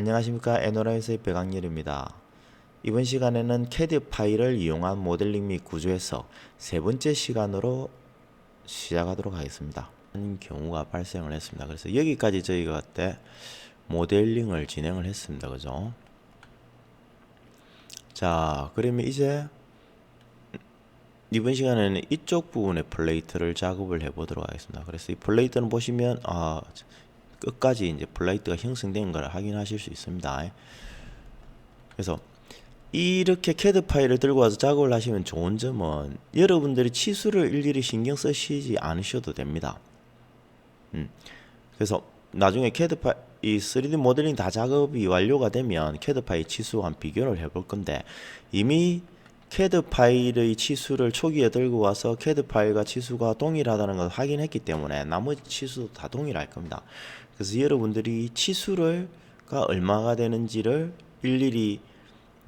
안녕하십니까. 에노라이스의 백악열입니다. 이번 시간에는 CAD 파일을 이용한 모델링 및 구조 해석 세 번째 시간으로 시작하도록 하겠습니다. 이런 경우가 발생을 했습니다. 그래서 여기까지 저희가 그때 모델링을 진행을 했습니다. 그죠? 자, 그러면 이제 이번 시간에는 이쪽 부분의 플레이트를 작업을 해보도록 하겠습니다. 그래서 이 플레이트는 보시면 끝까지 이제 플레이트가 형성된 걸 확인하실 수 있습니다. 그래서 이렇게 CAD 파일을 들고 와서 작업을 하시면 좋은 점은 여러분들이 치수를 일일이 신경 쓰시지 않으셔도 됩니다. 그래서 나중에 CAD 파일, 이 3D 모델링 다 작업이 완료가 되면 CAD 파일 치수와 비교를 해볼 건데, 이미 CAD 파일의 치수를 초기에 들고 와서 CAD 파일과 치수가 동일하다는 걸 확인했기 때문에 나머지 치수도 다 동일할 겁니다. 그래서 여러분들이 치수가 얼마가 되는지를 일일이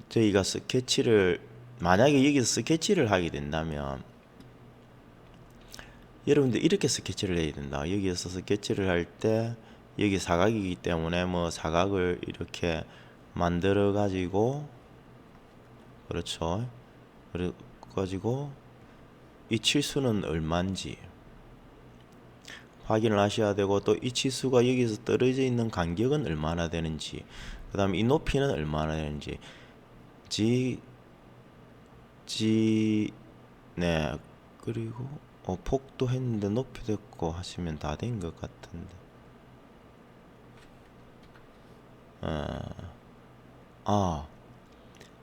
저희가 스케치를, 만약에 여기서 스케치를 하게 된다면 여러분들 이렇게 스케치를 해야 된다. 여기에서 스케치를 할 때 여기 사각이기 때문에 뭐 사각을 이렇게 만들어 가지고, 그렇죠, 그래 가지고 이 치수는 얼마인지 확인을 하셔야 되고, 또 이 치수가 여기서 떨어져 있는 간격은 얼마나 되는지, 그 다음에 이 높이는 얼마나 되는지, 네, 그리고 폭도 했는데 높이도 했고 하시면 다 된 것 같은데,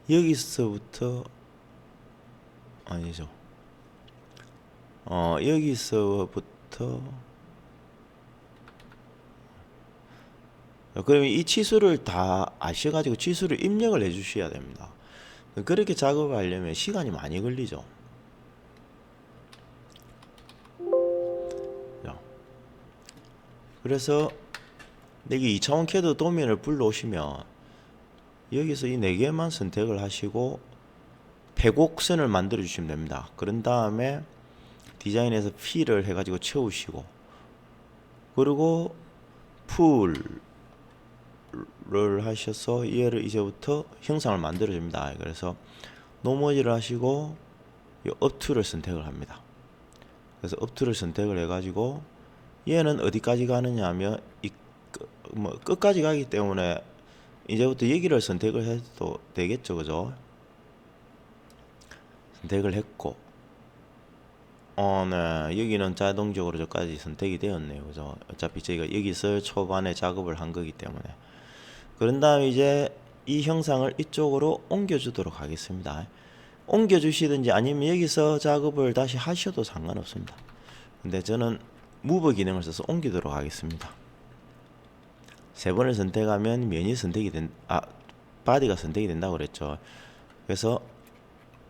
여기서부터 아니죠. 여기서부터 그러면 이 치수를 다 아셔가지고 치수를 입력을 해 주셔야 됩니다. 그렇게 작업을 하려면 시간이 많이 걸리죠. 그래서 여기 2차원 CAD 도면을 불러오시면 여기서 이 4개만 선택을 하시고 배곡선을 만들어 주시면 됩니다. 그런 다음에 디자인에서 필을 해가지고 채우시고, 그리고 풀을 하셔서 얘를 이제부터 형상을 만들어 줍니다. 그래서 노머지를 하시고 업투를 선택을 합니다. 그래서 업투를 선택을 해가지고 얘는 어디까지 가느냐 하면 끝까지 가기 때문에 이제부터 여기를 선택을 해도 되겠죠. 그죠? 선택을 했고, 네, 여기는 자동적으로 저까지 선택이 되었네요. 그죠? 어차피 저희가 여기서 초반에 작업을 한 거기 때문에. 그런 다음에 이제 이 형상을 이쪽으로 옮겨주도록 하겠습니다. 옮겨주시든지 아니면 여기서 작업을 다시 하셔도 상관없습니다. 근데 저는 무브 기능을 써서 옮기도록 하겠습니다. 3번을 선택하면 면이 선택이 바디가 선택이 된다고 그랬죠. 그래서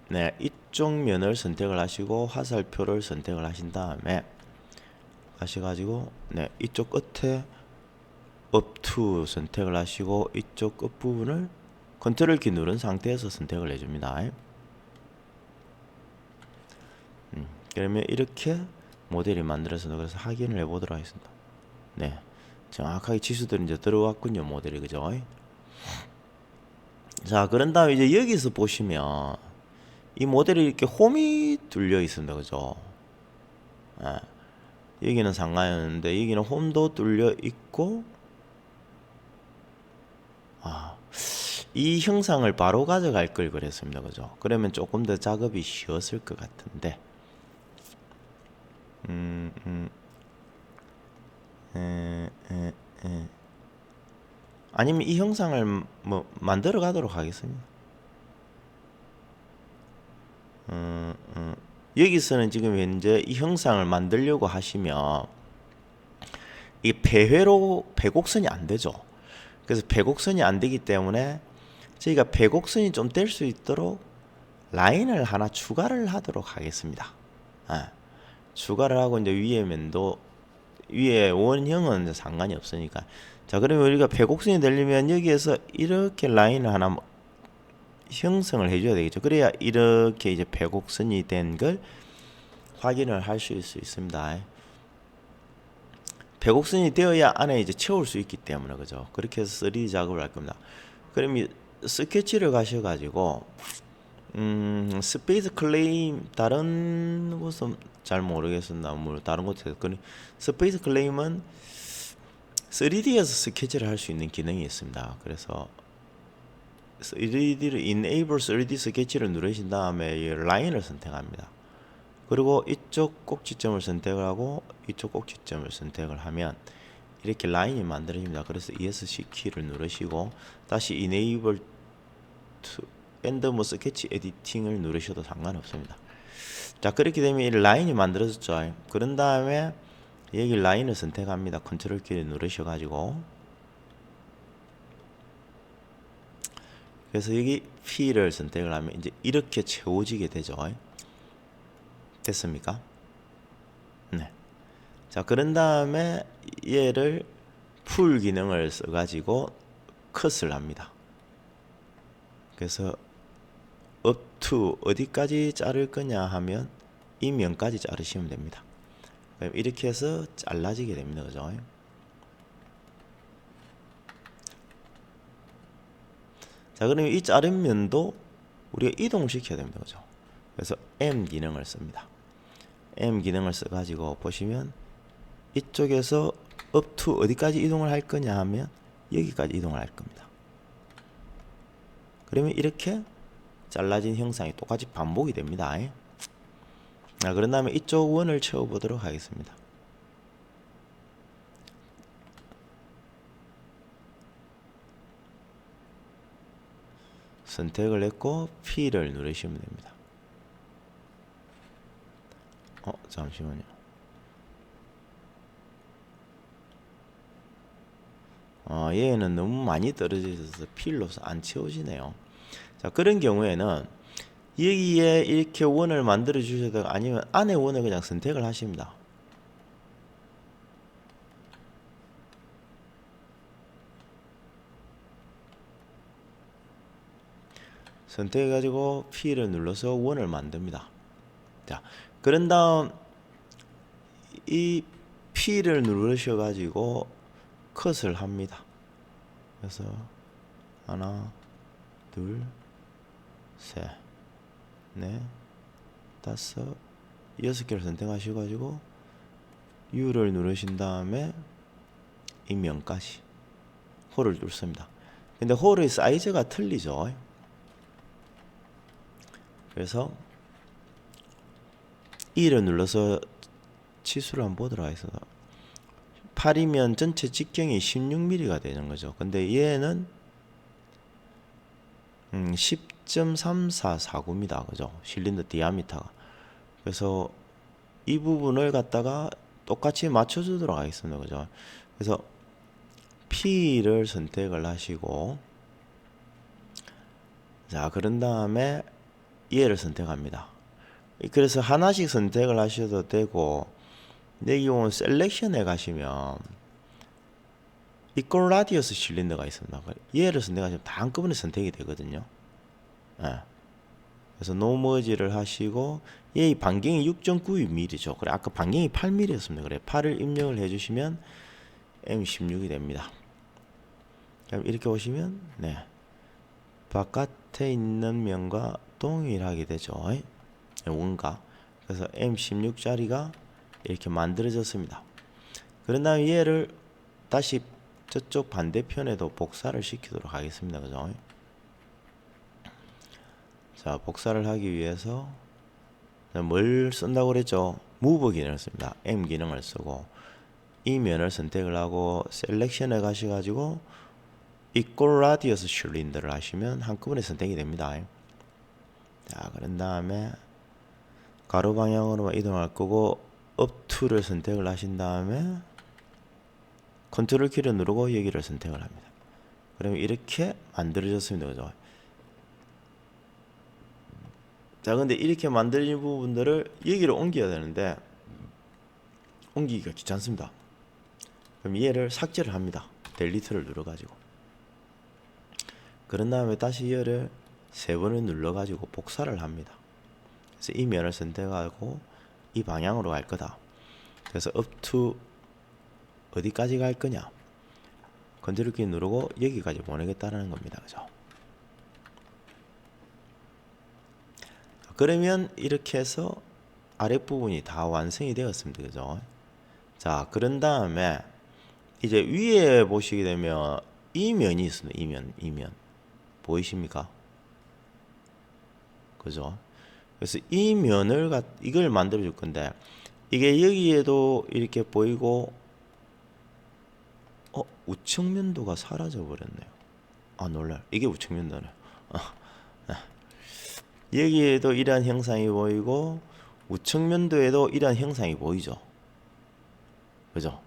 네, 이쪽 면을 선택을 하시고 화살표를 선택을 하신 다음에 하셔가지고 이쪽 끝에 업투 선택을 하시고 이쪽 끝부분을 컨트롤 키 누른 상태에서 선택을 해줍니다. 그러면 이렇게 모델이 만들어서, 그래서 확인을 해보도록 하겠습니다. 네, 정확하게 치수들이 이제 들어왔군요, 모델이. 그죠? 자, 그런 다음에 이제 여기서 보시면 이 모델이 이렇게 홈이 뚫려 있습니다. 그죠? 여기는 상가였는데 여기는 홈도 뚫려 있고, 이 형상을 바로 가져갈 걸 그랬습니다. 그죠? 그러면 조금 더 작업이 쉬웠을 것 같은데, 아니면 이 형상을 만들어 가도록 하겠습니다. 여기서는 지금 현재 이 형상을 만들려고 하시면 이 배곡선이 안 되죠. 그래서 배곡선이 안 되기 때문에 저희가 배곡선이 좀 될 수 있도록 라인을 하나 추가를 하도록 하겠습니다. 추가를 하고 이제 위에 원형은 상관이 없으니까. 자, 그러면 우리가 배곡선이 되려면 여기에서 이렇게 라인을 하나 형성을 해줘야 되겠죠. 그래야 이렇게 이제 배곡선이 된 걸 확인을 할 수 있습니다. 배곡선이 되어야 안에 이제 채울 수 있기 때문에 그죠. 그렇게 해서 3D 작업을 할 겁니다. 그럼 이 스케치를 가셔가지고 스페이스 클레임 다른 곳은 잘 모르겠었나 뭐 다른 곳에서 그 스페이스 클레임은 3D에서 스케치를 할 수 있는 기능이 있습니다. 그래서 3D를 Enable 3D 스케치를 누르신 다음에 이 라인을 선택합니다. 그리고 이쪽 꼭지점을 선택을 하고 이쪽 꼭지점을 선택을 하면 이렇게 라인이 만들어집니다. 그래서 ESC 키를 누르시고 다시 Enable to and 뭐 스케치 에디팅을 누르셔도 상관없습니다. 자, 그렇게 되면 이 라인이 만들어졌죠. 그런 다음에 여기 라인을 선택합니다. 컨트롤 키를 누르셔가지고 그래서 여기 P를 선택을 하면 이제 이렇게 채워지게 되죠. 됐습니까? 네. 자, 그런 다음에 얘를 풀 기능을 써가지고 컷을 합니다. 그래서 up to 어디까지 자를 거냐 하면 이 면까지 자르시면 됩니다. 이렇게 해서 잘라지게 됩니다. 그죠? 자, 그러면 이 자른 면도 우리가 이동을 시켜야 됩니다. 그죠? 그래서 M 기능을 씁니다. M 기능을 써가지고 보시면 이쪽에서 up to 어디까지 이동을 할 거냐 하면 여기까지 이동을 할 겁니다. 그러면 이렇게 잘라진 형상이 똑같이 반복이 됩니다. 그런 다음에 이쪽 원을 채워보도록 하겠습니다. 선택을 했고 P를 누르시면 됩니다. 잠시만요. 얘는 너무 많이 떨어져 있어서 필로서 안 채워지네요. 자, 그런 경우에는 여기에 이렇게 원을 만들어 주셔도 아니면 안에 원을 그냥 선택을 하십니다. 선택해 가지고 P를 눌러서 원을 만듭니다. 자, 그런 다음 이 P를 누르셔 가지고 컷을 합니다. 그래서 하나, 둘, 셋, 넷, 다섯, 6개를 선택하시고 가지고 U를 누르신 다음에 이 면까지 홀을 뚫습니다. 근데 홀의 사이즈가 틀리죠. 그래서 2를 눌러서 치수를 한번 보도록 하겠습니다. 8이면 전체 직경이 16mm가 되는 거죠. 근데 얘는 10.3449입니다. 그죠? 실린더 디아미터가. 그래서 이 부분을 갖다가 똑같이 맞춰주도록 하겠습니다. 그죠? 그래서 P를 선택을 하시고, 자, 그런 다음에 얘를 선택합니다. 그래서 하나씩 선택을 하셔도 되고, 여기 오면 셀렉션에 가시면 이퀄 라디어스 실린더가 있습니다. 얘를 선택하시면 다 한꺼번에 선택이 되거든요. 그래서 노머지를 하시고 얘 반경이 6.92mm죠. 그래 아까 반경이 8mm였습니다. 그래 8을 입력을 해주시면 M16이 됩니다. 그럼 이렇게 보시면 네 바깥에 있는 면과 동일하게 되죠. 원가. 그래서 M16짜리가 이렇게 만들어졌습니다. 그런 다음에 얘를 다시 저쪽 반대편에도 복사를 시키도록 하겠습니다. 그죠? 자, 복사를 하기 위해서 뭘 쓴다고 그랬죠? 무브 기능을 씁니다. M 기능을 쓰고 이 면을 선택을 하고 셀렉션에 가셔가지고 이퀄 라디어스 실린더를 하시면 한꺼번에 선택이 됩니다. 자, 그런 다음에 가로 방향으로 이동할 거고 up to를 선택을 하신 다음에 컨트롤 키를 누르고 여기를 선택을 합니다. 그러면 이렇게 만들어졌습니다. 그죠? 자, 근데 이렇게 만들어진 부분들을 여기로 옮겨야 되는데 옮기기가 귀찮습니다. 그럼 얘를 삭제를 합니다. 델리트를 눌러가지고. 그런 다음에 다시 얘를 3번을 눌러가지고 복사를 합니다. 그래서 이 면을 선택하고 이 방향으로 갈 거다. 그래서 up to 어디까지 갈 거냐? 컨트롤 키 누르고 여기까지 보내겠다라는 겁니다. 그죠? 그러면 이렇게 해서 아랫부분이 다 완성이 되었습니다. 그죠? 자, 그런 다음에 이제 위에 보시게 되면 이 면이 있습니다. 이면 보이십니까? 그죠? 그래서 이 면을 이걸 만들어 줄 건데 이게 여기에도 이렇게 보이고 우측면도가 사라져 버렸네요. 아, 놀라. 이게 우측면도네. 여기에도 이러한 형상이 보이고 우측면도에도 이러한 형상이 보이죠. 그죠?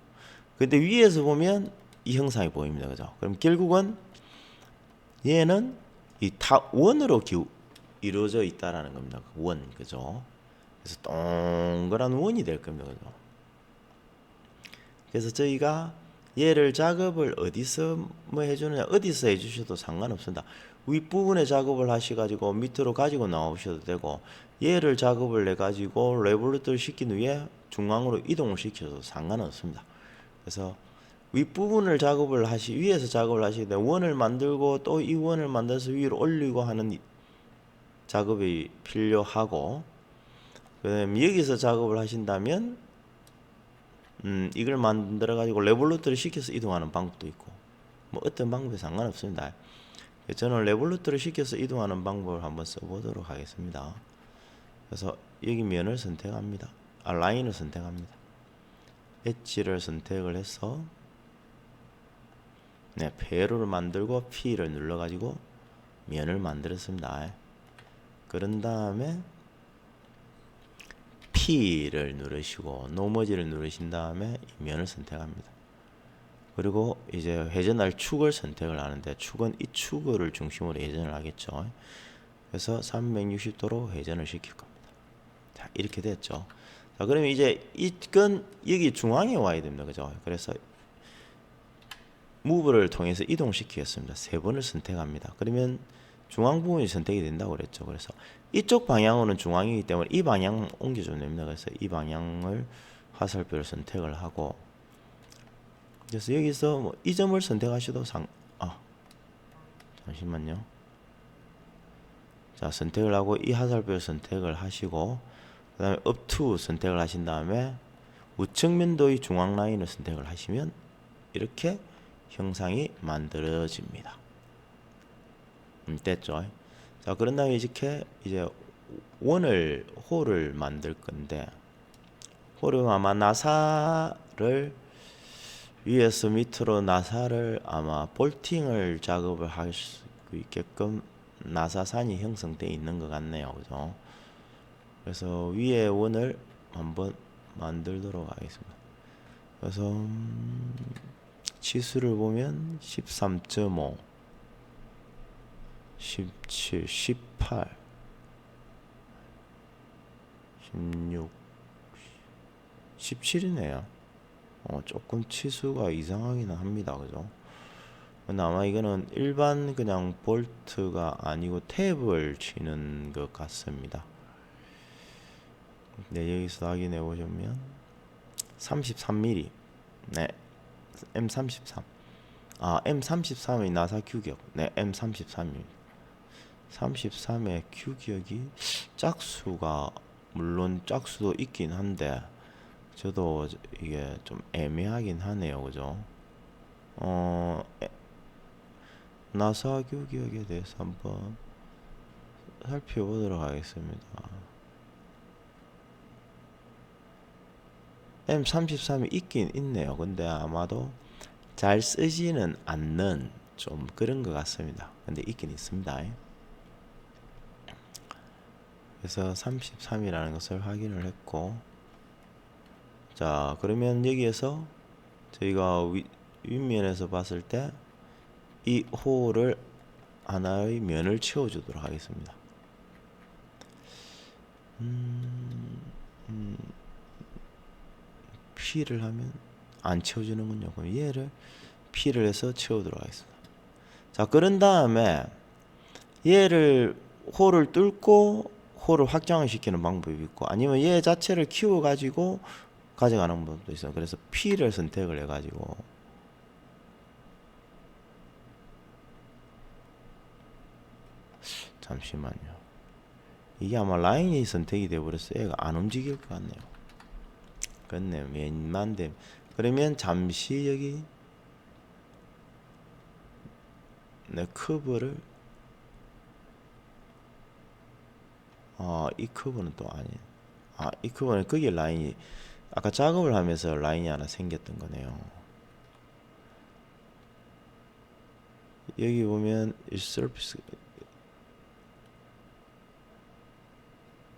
근데 위에서 보면 이 형상이 보입니다. 그죠? 그럼 결국은 얘는 이 원으로 이루어져 있다라는 겁니다. 원. 그죠? 그래서 동그란 원이 될 겁니다. 그죠? 그래서 저희가 얘를 작업을 어디서 해주느냐, 어디서 해주셔도 상관없습니다. 윗부분에 작업을 하셔가지고 밑으로 가지고 나오셔도 되고, 얘를 작업을 해가지고 레볼루트를 시킨 후에 중앙으로 이동을 시켜도 상관없습니다. 그래서 윗부분을 위에서 작업을 하시게 되면 원을 만들고 또 이 원을 만들어서 위로 올리고 하는 작업이 필요하고, 그다음에 여기서 작업을 하신다면 이걸 만들어 가지고 레볼루트를 시켜서 이동하는 방법도 있고 뭐 어떤 방법이 상관없습니다. 저는 레볼루트를 시켜서 이동하는 방법을 한번 써보도록 하겠습니다. 그래서 여기 면을 선택합니다. 라인을 선택합니다. 엣지를 선택을 해서 회로를 만들고 P를 눌러 가지고 면을 만들었습니다. 그런 다음에 P를 누르시고 노머지를 누르신 다음에 이 면을 선택합니다. 그리고 이제 회전할 축을 선택을 하는데 축은 이 축을 중심으로 회전을 하겠죠. 그래서 360도로 회전을 시킬 겁니다. 자, 이렇게 됐죠. 자, 그러면 이제 이건 여기 중앙에 와야 됩니다. 그죠? 그래서 무브를 통해서 이동시키겠습니다. 3번을 선택합니다. 그러면 중앙 부분이 선택이 된다고 그랬죠. 그래서 이쪽 방향으로는 중앙이기 때문에 이 방향 옮겨주면 됩니다. 그래서 이 방향을 화살표를 선택을 하고, 그래서 여기서 뭐 이 점을 선택하셔도 잠시만요. 자, 선택을 하고 이 화살표를 선택을 하시고, 그 다음에 up to 선택을 하신 다음에 우측면도의 중앙 라인을 선택을 하시면 이렇게 형상이 만들어집니다. 됐죠? 자, 그런 다음에 이제 홀을 만들 건데, 홀은 아마 나사를 위에서 밑으로 나사를 아마 볼팅을 작업을 할 수 있게끔 나사산이 형성되어 있는 것 같네요. 그죠? 그래서 위에 원을 한번 만들도록 하겠습니다. 그래서 치수를 보면 13.5 17, 18 16 17이네요. 조금 치수가 이상하긴 합니다. 그죠? 근데 아마 이거는 일반 그냥 볼트가 아니고 탭을 치는 것 같습니다. 네, 여기서 확인해 보시면 33mm. 네, M33. M33의 나사 규격. 네, M33입니다. 33의 규격이 짝수가 물론 짝수도 있긴 한데 저도 이게 좀 애매하긴 하네요. 그죠? 나사 규격에 대해서 한번 살펴보도록 하겠습니다. M33이 있긴 있네요. 근데 아마도 잘 쓰지는 않는 좀 그런 것 같습니다. 근데 있긴 있습니다. 그래서 33이라는 것을 확인을 했고, 자, 그러면 여기에서 저희가 윗면에서 봤을 때 이 홀을 하나의 면을 채워주도록 하겠습니다. P를 하면 안 채워주는군요. 그럼 얘를 P를 해서 채우도록 하겠습니다. 자, 그런 다음에 얘를 홀을 뚫고 홀을 확장을 시키는 방법이 있고, 아니면 얘 자체를 키워 가지고 가져가는 방법도 있어요. 그래서 P를 선택을 해가지고 잠시만요. 이게 아마 라인이 선택이 되어버렸어요. 얘가 안 움직일 것 같네요. 그렇네요. 웬만 됨. 그러면 잠시 여기 네, 커브를 이 커브는 또 아니에요. 이 커브는 거기에 라인이 아까 작업을 하면서 라인이 하나 생겼던 거네요. 여기 보면 이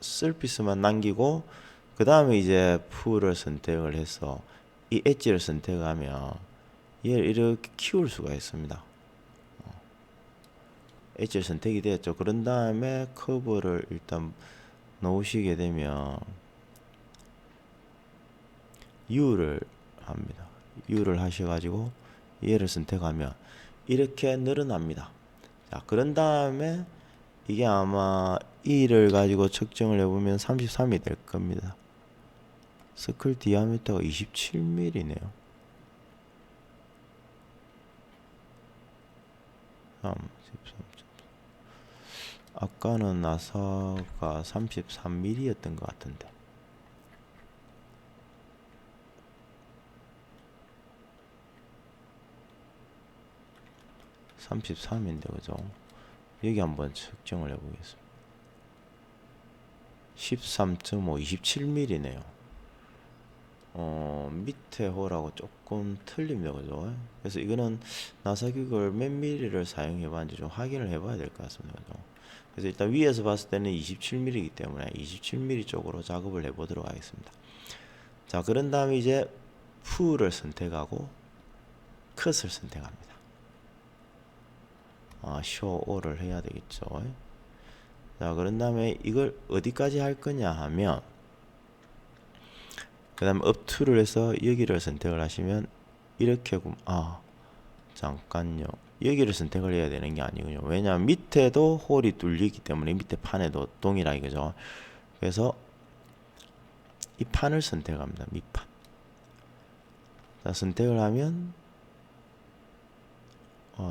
서피스만 남기고 그 다음에 이제 풀을 선택을 해서 이 엣지를 선택하면 얘를 이렇게 키울 수가 있습니다. 엣지 선택이 되었죠. 그런 다음에 커브를 일단 놓으시게 되면 U를 합니다. U를 하셔가지고 얘를 선택하면 이렇게 늘어납니다. 자, 그런 다음에 이게 아마 E를 가지고 측정을 해보면 33이 될 겁니다. 서클 디아미터가 27mm네요. 33. 아까는 나사가 33mm였던 것 같은데. (33인데) 그죠? 여기 한번 측정을 해보겠습니다. 13.5 27mm네요. 밑에 홀하고 조금 틀립니다. 그죠? 그래서 이거는 나사극을 몇 mm를 사용해 봤는지 좀 확인을 해 봐야 될 것 같습니다. 그죠? 그래서 일단 위에서 봤을 때는 27mm이기 때문에 27mm 쪽으로 작업을 해 보도록 하겠습니다. 자, 그런 다음에 이제 풀을 선택하고 컷을 선택합니다. 쇼오를 해야 되겠죠. 자, 그런 다음에 이걸 어디까지 할 거냐 하면 그 다음에 업투를 해서 여기를 선택을 하시면 이렇게 잠깐요. 여기를 선택을 해야 되는 게 아니군요. 왜냐하면 밑에도 홀이 뚫리기 때문에 밑에 판에도 동일하게 그죠. 그래서 이 판을 선택합니다. 밑판. 자, 선택을 하면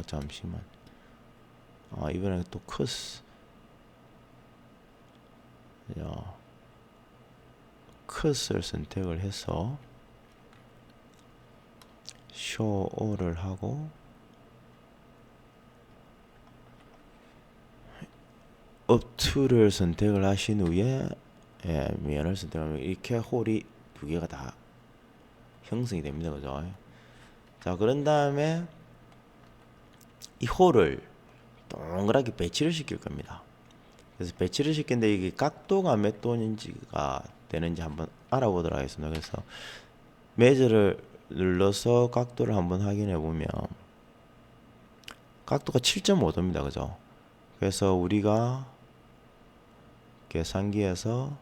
잠시만. 이번에 또 컷을 선택을 해서 쇼를 하고 업투를 선택을 하신 후에 면을 선택하면 이렇게 홀이 두 개가 다 형성이 됩니다. 그죠? 자, 그런 다음에 이 홀을 동그랗게 배치를 시킬 겁니다. 그래서 배치를 시키는데 이게 각도가 몇 도인지가 되는지 한번 알아보도록 하겠습니다. 그래서 매저를 눌러서 각도를 한번 확인해 보면 각도가 7.5도입니다. 그죠? 그래서 우리가 계산기에서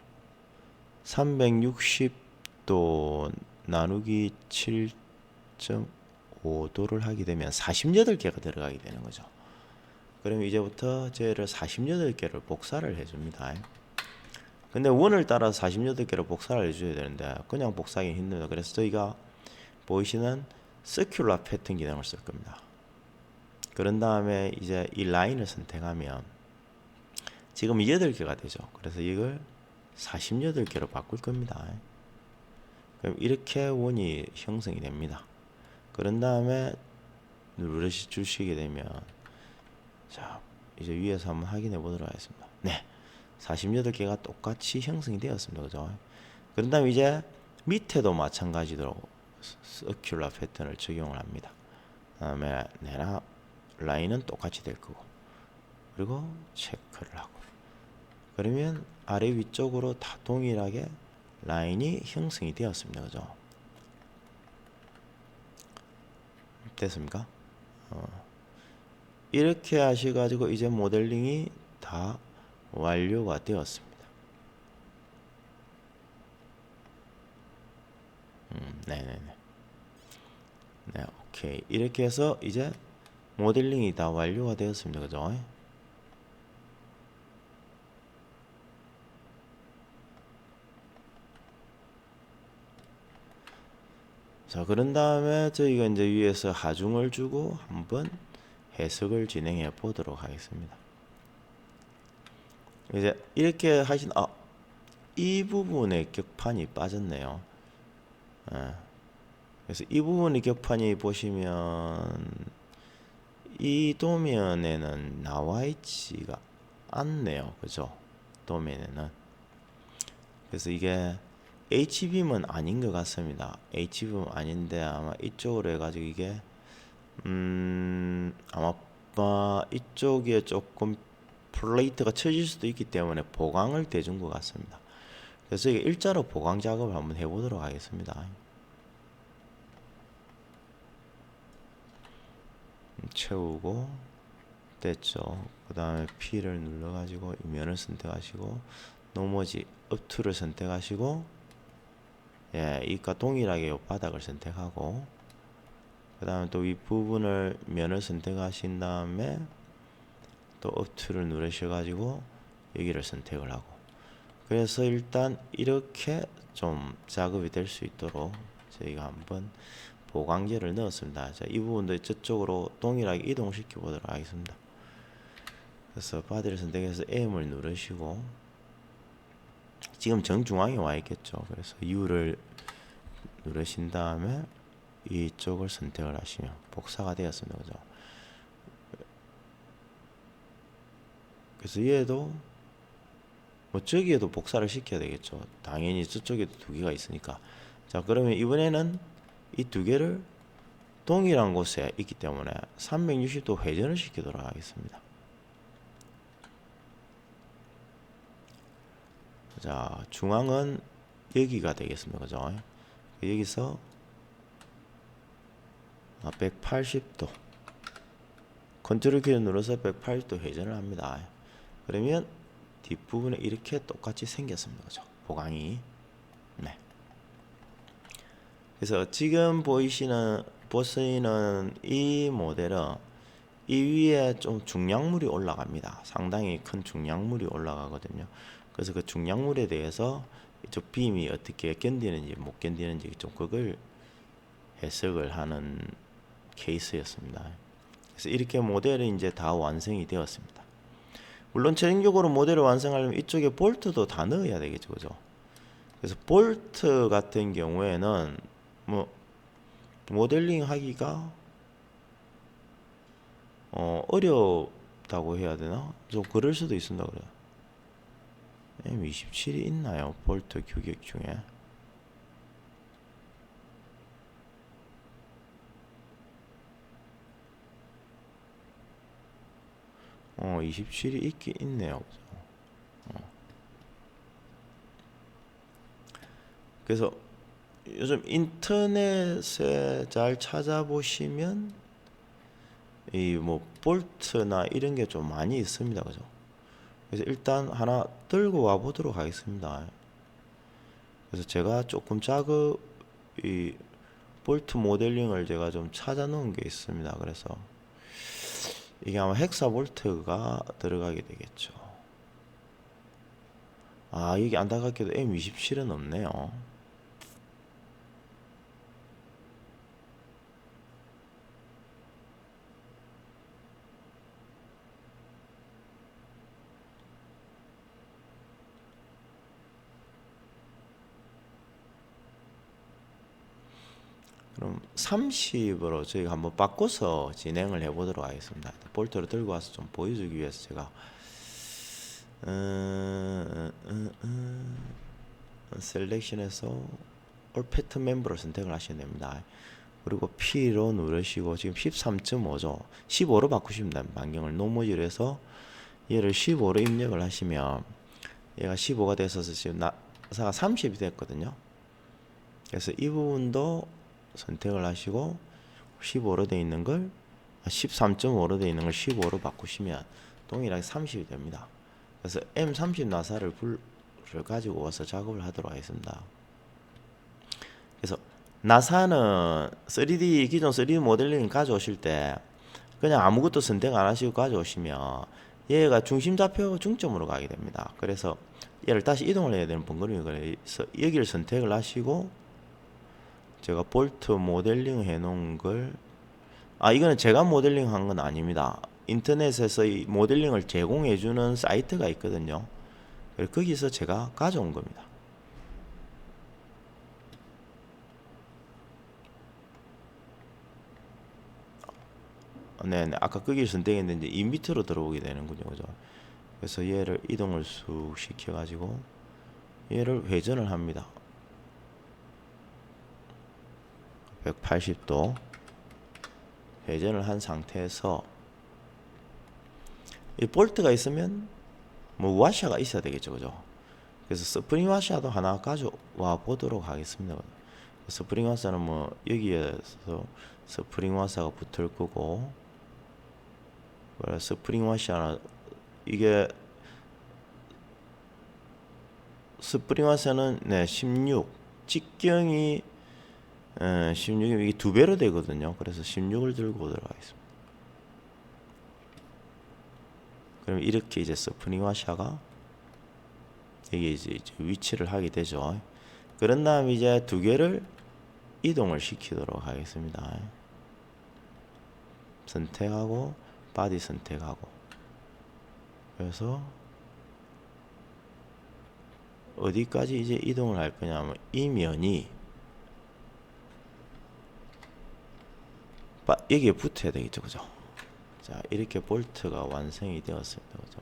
360도 나누기 7.5도를 하게 되면 48개가 들어가게 되는 거죠. 그럼 이제부터 쟤를 48개를 복사를 해줍니다. 근데 원을 따라 48개를 복사를 해줘야 되는데 그냥 복사하기 힘듭니다. 그래서 저희가 보이시는 서큘러 패턴 기능을 쓸 겁니다. 그런 다음에 이제 이 라인을 선택하면 지금 8개가 되죠. 그래서 이걸 48개로 바꿀 겁니다. 그럼 이렇게 원이 형성이 됩니다. 그런 다음에 누르시 주시게 되면 자, 이제 위에서 한번 확인해 보도록 하겠습니다. 네, 48개가 똑같이 형성이 되었습니다. 그죠? 그런 다음에 이제 밑에도 마찬가지로 서큘러 패턴을 적용을 합니다. 그 다음에 라인은 똑같이 될 거고 그리고 체크를 하고 그러면 아래 위쪽으로 다 동일하게 라인이 형성이 되었습니다. 그죠? 됐습니까? 이렇게 하셔가지고 이제 모델링이 다 완료가 되었습니다. 네네네. 네, 오케이. 이렇게 해서 이제 모델링이 다 완료가 되었습니다. 그죠? 자, 그런 다음에 저희가 이제 위에서 하중을 주고 한번 해석을 진행해 보도록 하겠습니다. 이제 이렇게 이 부분에 격판이 빠졌네요. 그래서 이 부분의 격판이 보시면 이 도면에는 나와 있지가 않네요. 그죠? 도면에는. 그래서 이게 HBM은 아닌 것 같습니다. HBM은 아닌데 아마 이쪽으로 해가지고 이게 아마 이쪽에 조금 플레이트가 쳐질 수도 있기 때문에 보강을 대준 것 같습니다. 그래서 이게 일자로 보강 작업을 한번 해보도록 하겠습니다. 채우고 됐죠. 그 다음에 P를 눌러가지고 이 면을 선택하시고 노머지 업투를 선택하시고 이과 동일하게 이 바닥을 선택하고 그 다음에 또 윗부분을 면을 선택하신 다음에 또 업투를 누르셔가지고 여기를 선택을 하고 그래서 일단 이렇게 좀 작업이 될 수 있도록 저희가 한번 보강제를 넣었습니다. 자, 이 부분도 저쪽으로 동일하게 이동시켜 보도록 하겠습니다. 그래서 바디를 선택해서 M을 누르시고 지금 정중앙에 와 있겠죠. 그래서 U를 누르신 다음에 이쪽을 선택을 하시면 복사가 되었습니다. 그죠? 그래서 얘도 저기에도 복사를 시켜야 되겠죠. 당연히 저쪽에도 두 개가 있으니까. 자, 그러면 이번에는 이 두 개를 동일한 곳에 있기 때문에 360도 회전을 시키도록 하겠습니다. 자, 중앙은 여기가 되겠습니다. 그죠? 여기서 180도 컨트롤 키를 눌러서 180도 회전을 합니다. 그러면 뒷부분에 이렇게 똑같이 생겼습니다. 그죠? 보강이. 네. 그래서 지금 보시는 이 모델은 이 위에 좀 중량물이 올라갑니다. 상당히 큰 중량물이 올라가거든요. 그래서 그 중량물에 대해서 이쪽 빔이 어떻게 견디는지 못 견디는지 좀 그걸 해석을 하는 케이스였습니다. 그래서 이렇게 모델이 이제 다 완성이 되었습니다. 물론 최종적으로 모델을 완성하려면 이쪽에 볼트도 다 넣어야 되겠죠. 그죠? 그래서 볼트 같은 경우에는 모델링 하기가 어렵다고 해야 되나? 좀 그럴 수도 있습니다. 그래요. M27이 있나요? 볼트 규격 중에. 27이 있긴 있네요. 그래서 요즘 인터넷에 잘 찾아보시면 이 볼트나 이런 게 좀 많이 있습니다. 그죠? 그래서 일단 하나 들고 와 보도록 하겠습니다. 그래서 제가 조금 이 볼트 모델링을 제가 좀 찾아 놓은 게 있습니다. 그래서 이게 아마 헥사 볼트가 들어가게 되겠죠. 이게 안타깝게도 M27은 없네요. 그럼 30으로 저희가 한번 바꿔서 진행을 해보도록 하겠습니다. 볼트를 들고 와서 좀 보여주기 위해서 제가 셀렉션에서 올 패턴 멤버를 선택을 하셔야 됩니다. 그리고 P로 누르시고 지금 13.5죠. 15로 바꾸시면 됩니다. 반경을 노머지로 해서 얘를 15로 입력을 하시면 얘가 15가 됐어서 지금 나사가 30이 됐거든요. 그래서 이 부분도 선택을 하시고 15로 되어 있는 걸 13.5로 되어 있는 걸 15로 바꾸시면 동일하게 30이 됩니다. 그래서 M30 나사를 가지고 와서 작업을 하도록 하겠습니다. 그래서 나사는 기존 3D 모델링 가져오실 때 그냥 아무것도 선택 안 하시고 가져오시면 얘가 중심 좌표 중점으로 가게 됩니다. 그래서 얘를 다시 이동을 해야 되는 번거로움이 그래서 여기를 선택을 하시고 제가 볼트 모델링 해 놓은 걸, 이거는 제가 모델링 한 건 아닙니다. 인터넷에서 이 모델링을 제공해 주는 사이트가 있거든요. 거기서 제가 가져온 겁니다. 네, 아까 거기를 선택했는데 이 밑으로 들어오게 되는군요. 그죠? 그래서 얘를 이동을 쑥 시켜 가지고 얘를 회전을 합니다. 180도 회전을 한 상태에서 이 볼트가 있으면 뭐 와샤가 있어야 되겠죠. 그죠? 그래서 스프링 와샤도 하나 가져와 보도록 하겠습니다. 스프링 와샤는 뭐 여기에서 스프링 와샤가 붙을 거고, 스프링 와샤는 이게 스프링 와샤는 네 16, 직경이 16이면 이게 2배로 되거든요. 그래서 16을 들고 오도록 하겠습니다. 그럼 이렇게 이제 스프링 와샤가 여기 이제 위치를 하게 되죠. 그런 다음에 이제 2개를 이동을 시키도록 하겠습니다. 선택하고 바디 선택하고, 그래서 어디까지 이제 이동을 할 거냐면 이 면이 여기에 붙어야 되겠죠. 그죠? 자, 이렇게 볼트가 완성이 되었습니다. 그죠?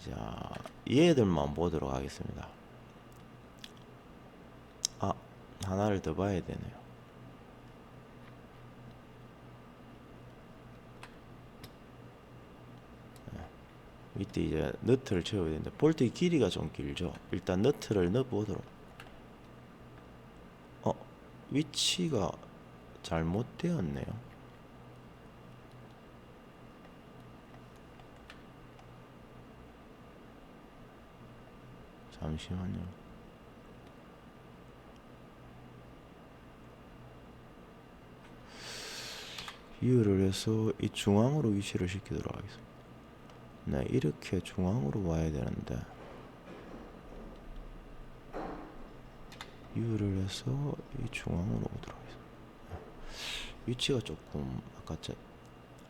자, 얘들만 보도록 하겠습니다. 하나를 더 봐야 되네요. 밑에 이제 너트를 채워야 되는데 볼트의 길이가 좀 길죠. 일단 너트를 넣어 보도록. 위치가 잘못되었네요. 잠시만요. 비율을 해서 이 중앙으로 위치를 시키도록 하겠습니다. 네, 이렇게 중앙으로 와야 되는데 비율을 해서 이 중앙으로 오도록 하겠습니다. 위치가 조금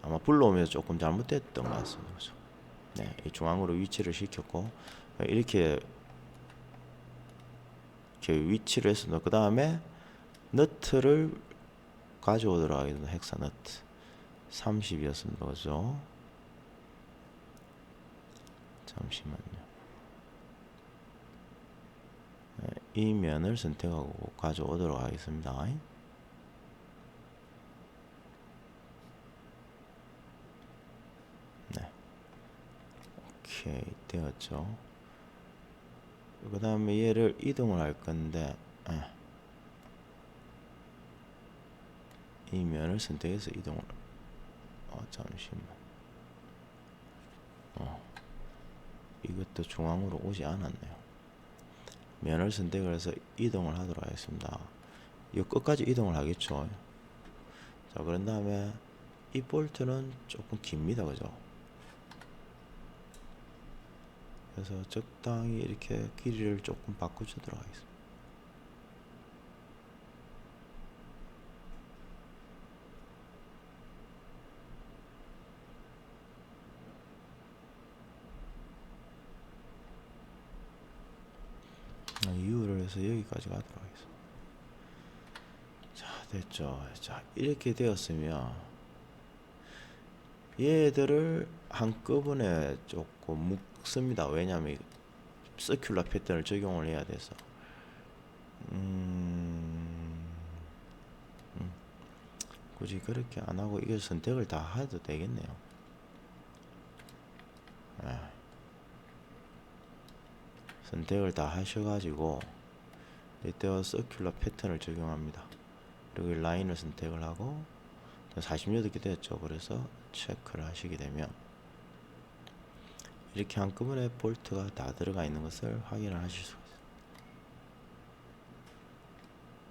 아마 불러오면서 조금 잘못됐던 것 같습니다. 그렇죠? 네, 이 중앙으로 위치를 시켰고 이렇게 위치를 해서 그 다음에 너트를 가져오도록 하겠습니다. 헥사 너트 30이었습니다. 그죠? 잠시만요. 네, 이 면을 선택하고 가져오도록 하겠습니다. 네, 오케이 되었죠. 그 다음에 얘를 이동을 할 건데 이 면을 선택해서 이동을 잠시만 이것도 중앙으로 오지 않았네요. 면을 선택을 해서 이동을 하도록 하겠습니다. 이 끝까지 이동을 하겠죠. 자, 그런 다음에 이 볼트는 조금 깁니다. 그죠? 그래서 적당히 이렇게 길이를 조금 바꿔주도록 하겠습니다. 이유를 해서 여기까지 가도록 하겠습니다. 자, 됐죠. 자, 이렇게 되었으면 얘들을 한꺼번에 조금 묶습니다. 왜냐하면 서큘러 패턴을 적용을 해야 돼서 굳이 그렇게 안 하고 이걸 선택을 다 해도 되겠네요. 선택을 다 하셔가지고 이때와 서큘러 패턴을 적용합니다. 그리고 라인을 선택을 하고 48개 됐죠. 그래서 체크를 하시게 되면 이렇게 한꺼번에 볼트가 다 들어가 있는 것을 확인을 하실 수가 있어요.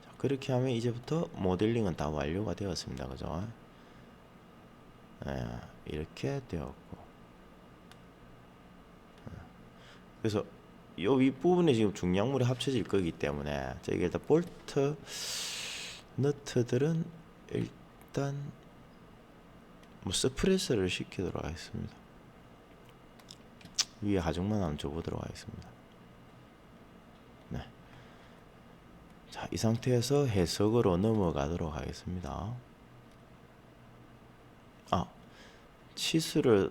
자, 그렇게 하면 이제부터 모델링은 다 완료가 되었습니다. 그죠? 이렇게 되었고, 그래서 요 윗부분에 지금 중량물이 합쳐질 거기 때문에 저기 일단 볼트 너트들은 일단 뭐 스프레스를 시키도록 하겠습니다. 위에 하중만 한번 줘보도록 하겠습니다. 네. 자, 이 상태에서 해석으로 넘어가도록 하겠습니다. 치수를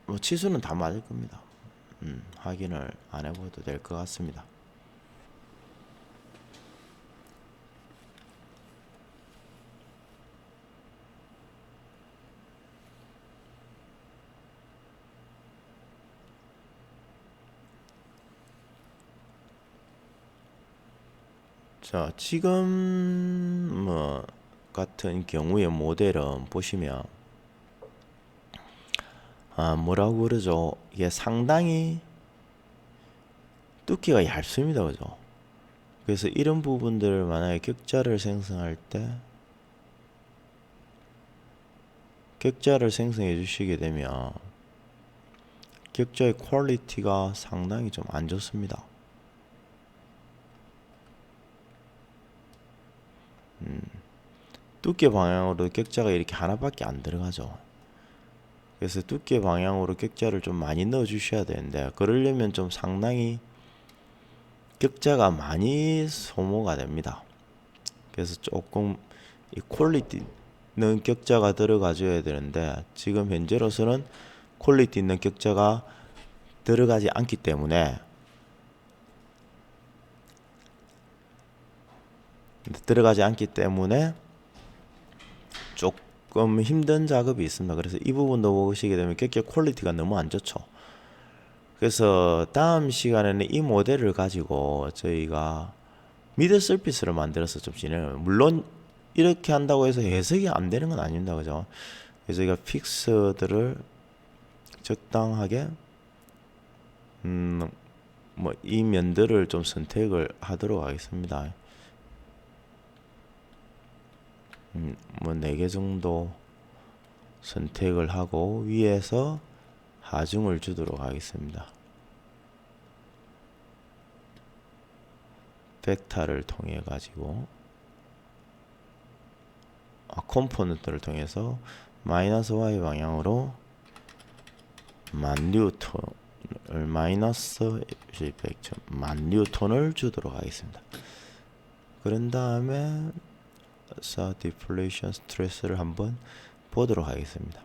뭐 치수는 다 맞을 겁니다. 확인을 안 해봐도 될 것 같습니다. 자, 지금 뭐 같은 경우의 모델은 보시면 뭐라고 그러죠? 이게 상당히 두께가 얇습니다, 그죠? 그래서 이런 부분들 만약에 격자를 생성할 때 격자를 생성해 주시게 되면 격자의 퀄리티가 상당히 좀 안 좋습니다. 두께 방향으로 격자가 이렇게 하나밖에 안 들어가죠. 그래서 두께 방향으로 격자를 좀 많이 넣어 주셔야 되는데, 그러려면 좀 상당히 격자가 많이 소모가 됩니다. 그래서 조금 이 퀄리티 있는 격자가 들어가 줘야 되는데, 지금 현재로서는 퀄리티 있는 격자가 들어가지 않기 때문에 조금 힘든 작업이 있습니다. 그래서 이 부분도 보시게 되면 격자 퀄리티가 너무 안 좋죠. 그래서 다음 시간에는 이 모델을 가지고 저희가 미드 서피스를 만들어서 좀 진행해요. 물론 이렇게 한다고 해서 해석이 안 되는 건 아닙니다, 그죠? 그래서 저희가 픽스들을 적당하게 뭐 이 면들을 좀 선택을 하도록 하겠습니다. 뭐 4개 정도 선택을 하고 위에서 하중을 주도록 하겠습니다. 벡터를 통해 가지고 컴포넌트를 통해서 마이너스 y 방향으로 10,000뉴턴을 마이너스 10,000뉴턴을 주도록 하겠습니다. 그런 다음에 디플레이션 스트레스를 한번 보도록 하겠습니다.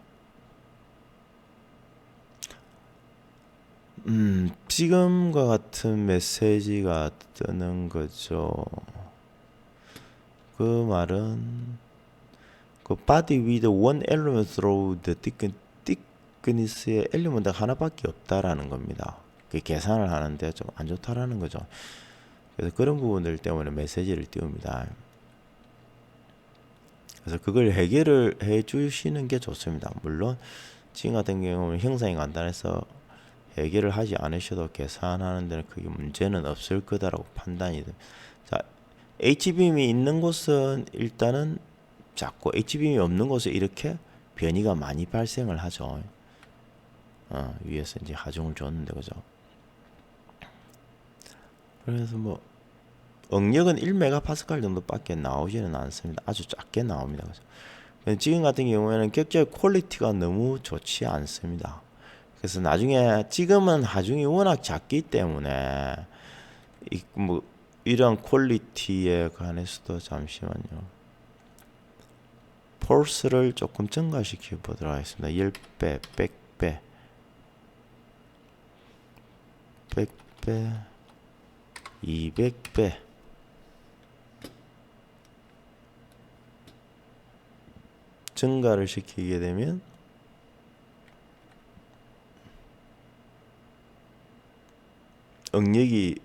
지금과 같은 메시지가 뜨는 거죠. 그 말은 그 body with one element through the thickness의 엘리먼트가 하나밖에 없다라는 겁니다. 그 계산을 하는데 좀 안 좋다라는 거죠. 그래서 그런 부분들 때문에 메시지를 띄웁니다. 그래서 그걸 해결을 해 주시는 게 좋습니다. 물론 지금 같은 경우는 형상이 간단해서 해결을 하지 않으셔도 계산하는 데는 크게 문제는 없을 거다라고 판단이 됩니다. 자, H빔이 있는 곳은 일단은 작고 H빔이 없는 곳에 이렇게 변이가 많이 발생을 하죠. 위에서 이제 하중을 줬는데, 그죠? 그래서 뭐 응력은 1메가파스칼 정도밖에 나오지는 않습니다. 아주 작게 나옵니다. 그죠? 지금 같은 경우에는 격자의 퀄리티가 너무 좋지 않습니다. 그래서 나중에 지금은 하중이 워낙 작기 때문에 이런 퀄리티에 관해서도 잠시만요. 폴스를 조금 증가시켜 보도록 하겠습니다. 10배, 100배, 100배, 200배. 증가를 시키게 되면 응력이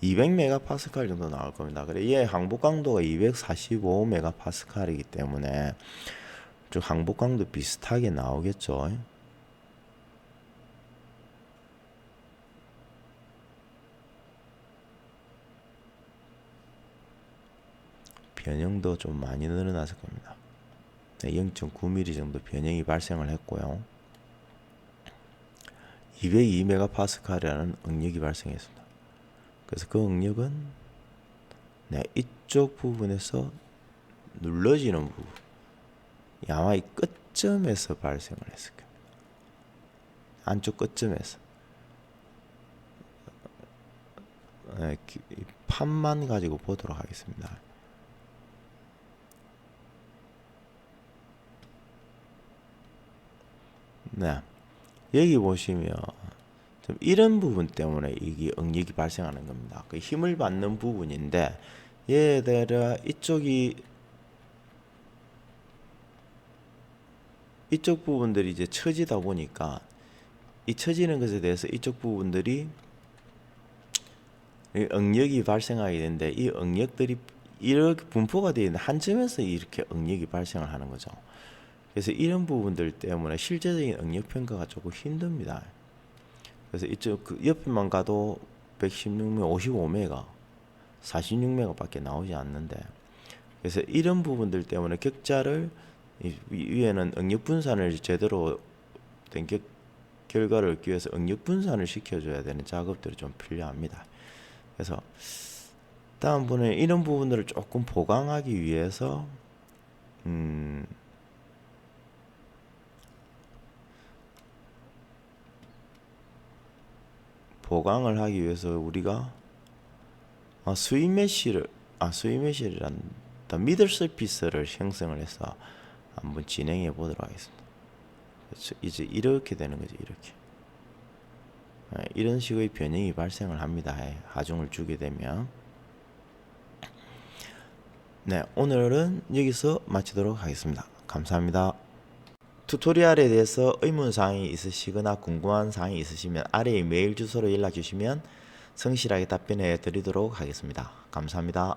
200메가파스칼 정도 나올 겁니다. 그래, 얘 항복 강도가 245메가파스칼이기 때문에 좀 항복 강도 비슷하게 나오겠죠. 변형도 좀 많이 늘어났을 겁니다. 0.9mm 정도 변형이 발생을 했고요. 202메가파스칼이라는 응력이 발생했습니다. 그래서 그 응력은 이쪽 부분에서 눌러지는 부분, 아마 이 끝점에서 발생을 했을 겁니다. 안쪽 끝점에서. 이 판만 가지고 보도록 하겠습니다. 여기 보시면 좀 이런 부분 때문에 이게 응력이 발생하는 겁니다. 그 힘을 받는 부분인데 얘들아 이쪽 부분들이 이제 처지다 보니까 이 처지는 것에 대해서 이쪽 부분들이 응력이 발생하게 되는데 이 응력들이 이렇게 분포가 되어 있는 한 점에서 이렇게 응력이 발생을 하는 거죠. 그래서 이런 부분들 때문에 실제적인 응력 평가가 조금 힘듭니다. 그래서 이쪽 그 옆에만 가도 116메가, 55메가, 46메가밖에 나오지 않는데, 그래서 이런 부분들 때문에 격자를 위에는 응력 분산을 제대로 된 결과를 얻기 위해서 응력 분산을 시켜줘야 되는 작업들이 좀 필요합니다. 그래서 다음번에 이런 부분들을 조금 보강하기 위해서 보강을 하기 위해서 우리가 스위메시를 미들 서피스를 형성을 해서 한번 진행해 보도록 하겠습니다. 그렇죠. 이제 이렇게 되는 거죠. 이렇게 이런 식의 변형이 발생을 합니다. 하중을 주게 되면. 오늘은 여기서 마치도록 하겠습니다. 감사합니다. 튜토리얼에 대해서 의문사항이 있으시거나 궁금한 사항이 있으시면 아래의 메일 주소로 연락 주시면 성실하게 답변해 드리도록 하겠습니다. 감사합니다.